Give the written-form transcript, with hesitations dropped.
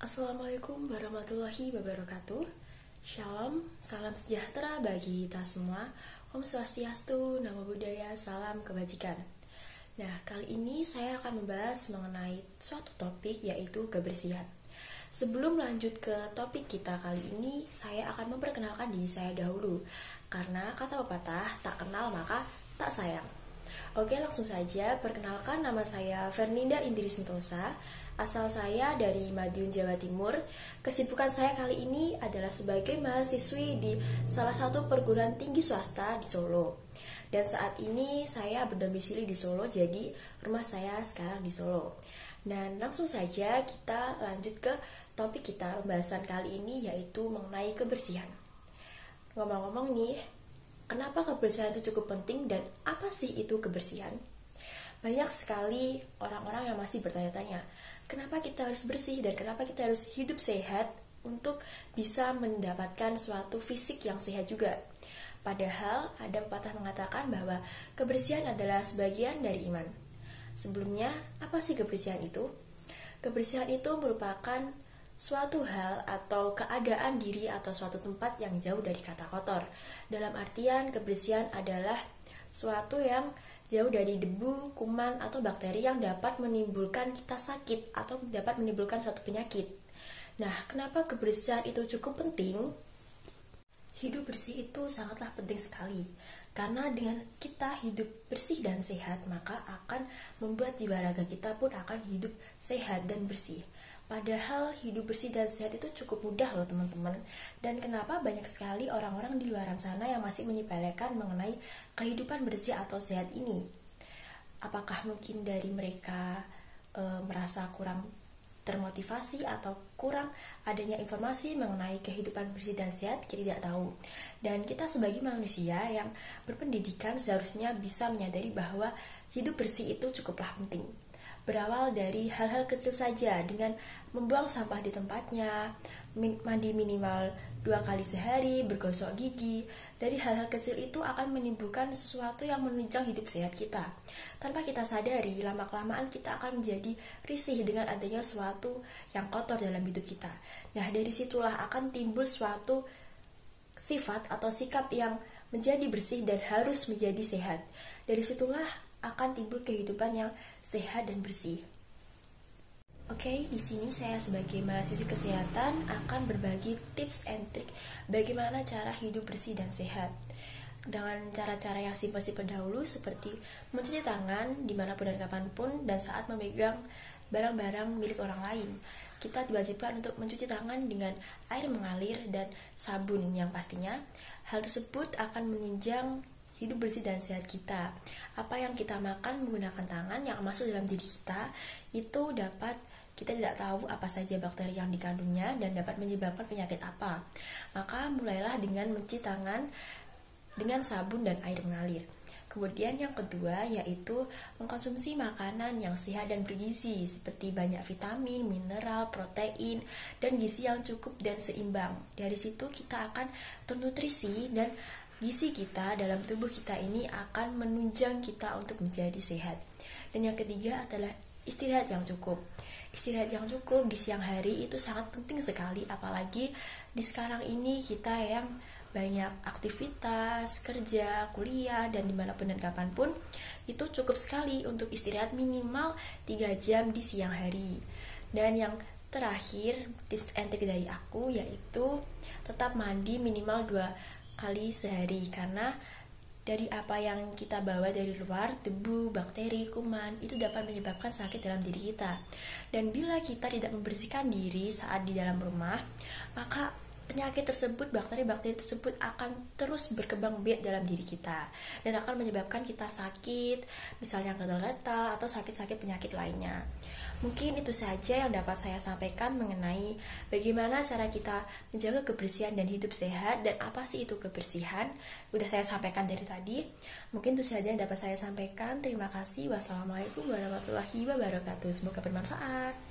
Assalamualaikum warahmatullahi wabarakatuh. Shalom, salam sejahtera bagi kita semua. Om Swastiastu, Namo Buddhaya, salam kebajikan. Nah, kali ini saya akan membahas mengenai suatu topik, yaitu kebersihan. Sebelum lanjut ke topik kita kali ini, saya akan memperkenalkan diri saya dahulu. Karena kata pepatah, tak kenal maka tak sayang. Oke, langsung saja. Perkenalkan, nama saya Fernida Indri Sentosa. Asal saya dari Madiun, Jawa Timur. Kesibukan saya kali ini adalah sebagai mahasiswi di salah satu perguruan tinggi swasta di Solo. Dan saat ini saya berdomisili di Solo, jadi rumah saya sekarang di Solo. Dan langsung saja kita lanjut ke topik kita pembahasan kali ini, yaitu mengenai kebersihan. Ngomong-ngomong nih, kenapa kebersihan itu cukup penting dan apa sih itu kebersihan? Banyak sekali orang-orang yang masih bertanya-tanya, kenapa kita harus bersih dan kenapa kita harus hidup sehat untuk bisa mendapatkan suatu fisik yang sehat juga. Padahal ada pepatah mengatakan bahwa kebersihan adalah sebagian dari iman. Sebelumnya, apa sih kebersihan itu? Kebersihan itu merupakan suatu hal atau keadaan diri atau suatu tempat yang jauh dari kata kotor. Dalam artian, kebersihan adalah suatu yang jauh dari debu, kuman, atau bakteri yang dapat menimbulkan kita sakit atau dapat menimbulkan suatu penyakit. Nah, kenapa kebersihan itu cukup penting? Hidup bersih itu sangatlah penting sekali. Karena dengan kita hidup bersih dan sehat, maka akan membuat jiwa raga kita pun akan hidup sehat dan bersih. Padahal hidup bersih dan sehat itu cukup mudah loh teman-teman. Dan kenapa banyak sekali orang-orang di luar sana yang masih menyepelekan mengenai kehidupan bersih atau sehat ini? Apakah mungkin dari mereka merasa kurang termotivasi atau kurang adanya informasi mengenai kehidupan bersih dan sehat? Kita tidak tahu. Dan kita sebagai manusia yang berpendidikan seharusnya bisa menyadari bahwa hidup bersih itu cukuplah penting. Berawal dari hal-hal kecil saja, dengan membuang sampah di tempatnya, mandi minimal 2 kali sehari, bergosok gigi. Dari hal-hal kecil itu akan menimbulkan sesuatu yang menunjang hidup sehat kita. Tanpa kita sadari, lama-kelamaan kita akan menjadi risih dengan adanya sesuatu yang kotor dalam hidup kita. Nah, dari situlah akan timbul suatu sifat atau sikap yang menjadi bersih dan harus menjadi sehat. Dari situlah akan timbul kehidupan yang sehat dan bersih. Oke, di sini saya sebagai mahasiswi kesehatan akan berbagi tips and trik bagaimana cara hidup bersih dan sehat. Dengan cara-cara yang simpel-simpel dahulu, seperti mencuci tangan dimanapun dan kapanpun dan saat memegang barang-barang milik orang lain. Kita diwajibkan untuk mencuci tangan dengan air mengalir dan sabun yang pastinya. Hal tersebut akan menunjang hidup bersih dan sehat kita. Apa yang kita makan menggunakan tangan yang masuk dalam diri kita itu dapat kita tidak tahu apa saja bakteri yang dikandungnya dan dapat menyebabkan penyakit apa. Maka mulailah dengan mencuci tangan dengan sabun dan air mengalir. Kemudian yang kedua yaitu mengkonsumsi makanan yang sehat dan bergizi seperti banyak vitamin, mineral, protein, dan gizi yang cukup dan seimbang. Dari situ kita akan ternutrisi dan gizi kita dalam tubuh kita ini akan menunjang kita untuk menjadi sehat. Dan yang ketiga adalah istirahat yang cukup. Istirahat yang cukup di siang hari itu sangat penting sekali, apalagi di sekarang ini kita yang banyak aktivitas, kerja, kuliah, dan dimanapun dan kapanpun, itu cukup sekali untuk istirahat minimal 3 jam di siang hari. Dan yang terakhir, tips and trick dari aku yaitu tetap mandi minimal 2 kali sehari, karena dari apa yang kita bawa dari luar, debu, bakteri, kuman, itu dapat menyebabkan sakit dalam diri kita. Dan bila kita tidak membersihkan diri saat di dalam rumah, maka penyakit tersebut, bakteri-bakteri tersebut akan terus berkembang biak dalam diri kita dan akan menyebabkan kita sakit, misalnya gatal-gatal atau sakit-sakit penyakit lainnya. Mungkin itu saja yang dapat saya sampaikan mengenai bagaimana cara kita menjaga kebersihan dan hidup sehat dan apa sih itu kebersihan. Udah saya sampaikan dari tadi. Mungkin itu saja yang dapat saya sampaikan. Terima kasih. Wassalamualaikum warahmatullahi wabarakatuh. Semoga bermanfaat.